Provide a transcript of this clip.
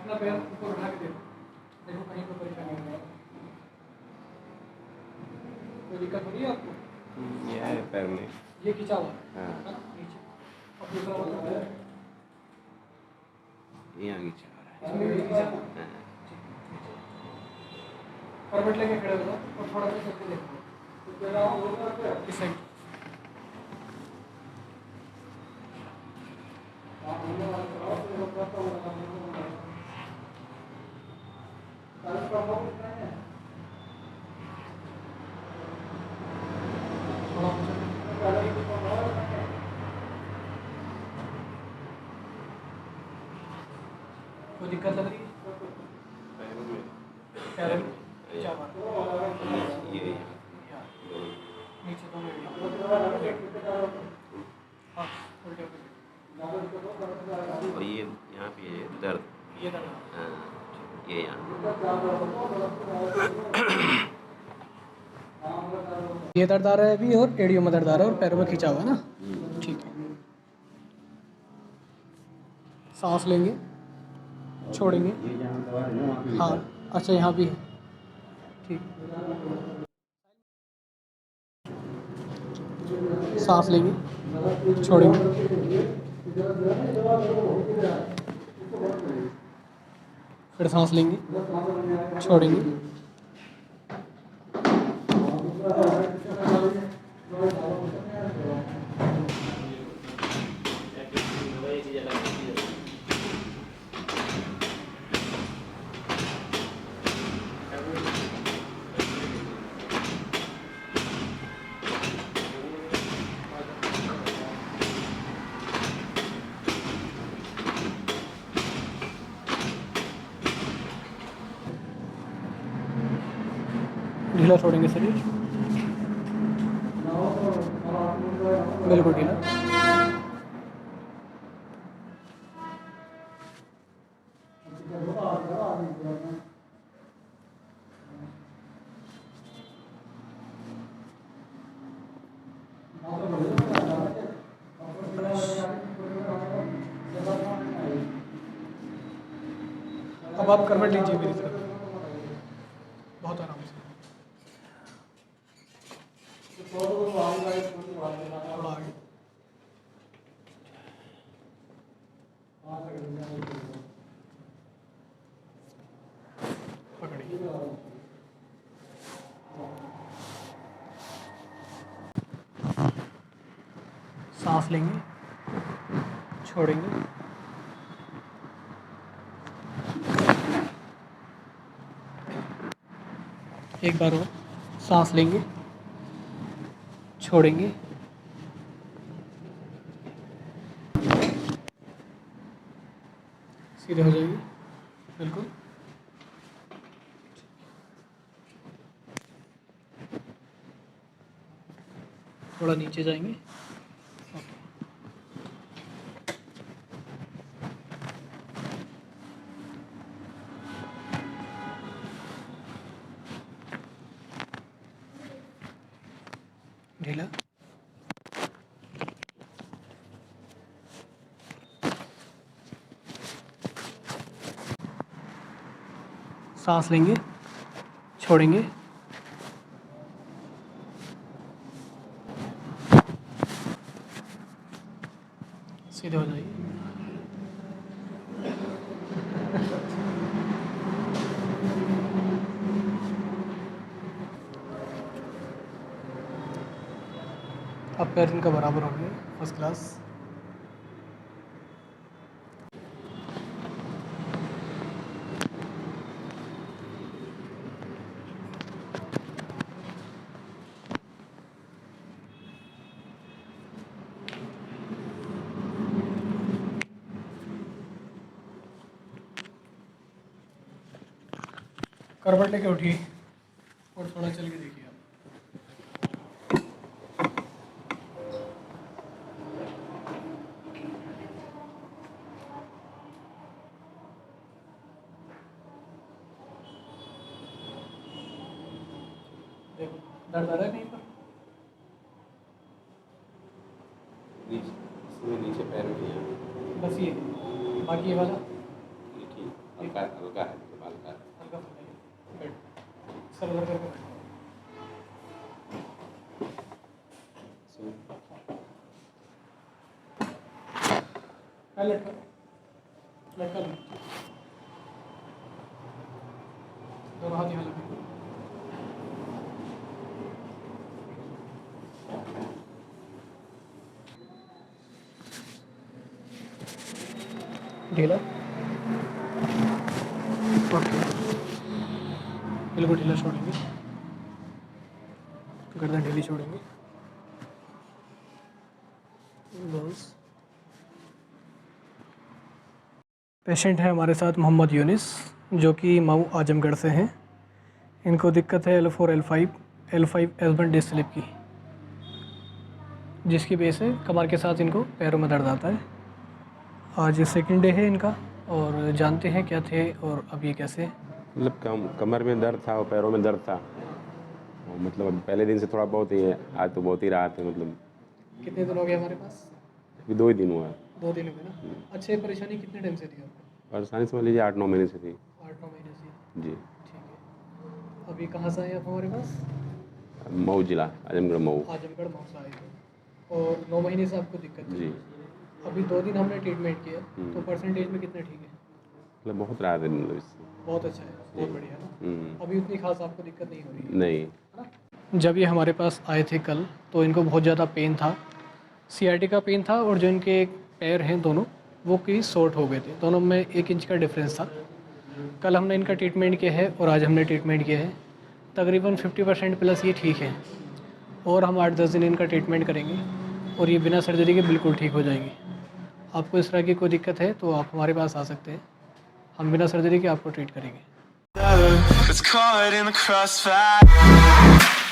अपना पैर ऊपर उठा के देखो, देखो कहीं पर परेशानी नहीं है, कोई दिक्कत हो रही है आपको? ये है पैर में, ये खिंचा हुआ है हाँ नीचे, और दूसरा वाला पैर यहाँ नीचे आ रहा इसमें भी खिंचा हुआ है। है। करवट लेके खड़े हो जाओ और थोड़ा सा करके देखो इस साइड। कोई दिक्कत लग रही है? पैर में क्या बात है? ये नीचे दोनों हाँ उल्टे उल्टे और ये यहाँ पे है दर्द, ये दर्द हाँ ये यहाँ ये दर्द आ रहा है अभी और एड़ियों में दर्द आ रहा है और पैरों में खिंचा हुआ है ना? ठीक है। सांस लेंगे, छोड़ेंगे, हाँ अच्छा यहाँ भी है, ठीक। सांस लेंगे, छोड़ेंगे, फिर सांस लेंगे, छोड़ेंगे, ढीला छोड़ेंगे शरीर, बिल्कुल ढीला। अब आप करवट लीजिए मेरी तरफ, बहुत आराम से, थोड़ा आगे, पकड़िए, सांस लेंगे, छोड़ेंगे, एक बार और, सांस लेंगे, छोड़ेंगे, सीधे हो जाइए, बिल्कुल। थोड़ा नीचे जाएंगे, ढीला, सांस लेंगे, छोड़ेंगे, सीधे हो जाइए, अब पैर इनका बराबर हो गया, फर्स्ट क्लास। करवट लेके उठिए और थोड़ा चल के देखिए आप। देखो दर्द आ रहा है कहीं पर? इसमें नीचे पैर में यहाँ बस ये, बाकी ये वाला ये ठीक, अब लटका लटका लो, दोनों हाथ यहाँ लगे। ढीला, ओके, बिल्कुल ढीला छोड़ेंगे, गर्दन ढीली छोड़ेंगे, बस। पेशेंट है हमारे साथ मोहम्मद यूनिस, जो कि मऊ आजमगढ़ से हैं। इनको दिक्कत है L4 L5 L1 disc slip की, जिसकी वजह से कमर के साथ इनको पैरों में दर्द आता है। आज सेकंड डे है इनका, और जानते हैं क्या थे और अब ये कैसे। मतलब कमर में दर्द था और पैरों में दर्द था, और मतलब पहले दिन से थोड़ा बहुत ही है, आज तो बहुत ही राहत है। मतलब कितने दिन हो गए हमारे पास? अभी 2 ही दिन हुआ है। 2 दिन हो गए ना। अच्छा, ये परेशानी कितने टाइम से थी आपको? परेशानी समझ लीजिए 8-9 महीने से थी। 8-9 महीने से। जी। ठीक है। अभी कहाँ से आए आप हमारे पास? मऊ जिला, आजमगढ़ मऊ। आजमगढ़ मऊ से आए थे, और 9 महीने से आपको दिक्कत थी। जी। अभी 2 दिन हमने ट्रीटमेंट किया, तो परसेंटेज में कितना ठीक है? मतलब बहुत राहत है, मतलब इससे बहुत अच्छा है, बहुत बढ़िया ना। अभी उतनी खास आपको दिक्कत नहीं हो रही है? नहीं। जब ये हमारे पास आए थे कल, तो इनको बहुत ज़्यादा पेन था, सीआरटी का पेन था, और जो इनके पैर हैं दोनों, वो की शॉर्ट हो गए थे, दोनों में 1 इंच का डिफरेंस था। कल हमने इनका ट्रीटमेंट किया है और आज हमने ट्रीटमेंट किया है, तकरीबन 50% प्लस ये ठीक है, और हम 8-10 दिन इनका ट्रीटमेंट करेंगे और ये बिना सर्जरी के बिल्कुल ठीक हो जाएंगे। आपको इस तरह की कोई दिक्कत है तो आप हमारे पास आ सकते हैं, हम बिना सर्जरी के आपको ट्रीट करेंगे। It's caught in the crossfire.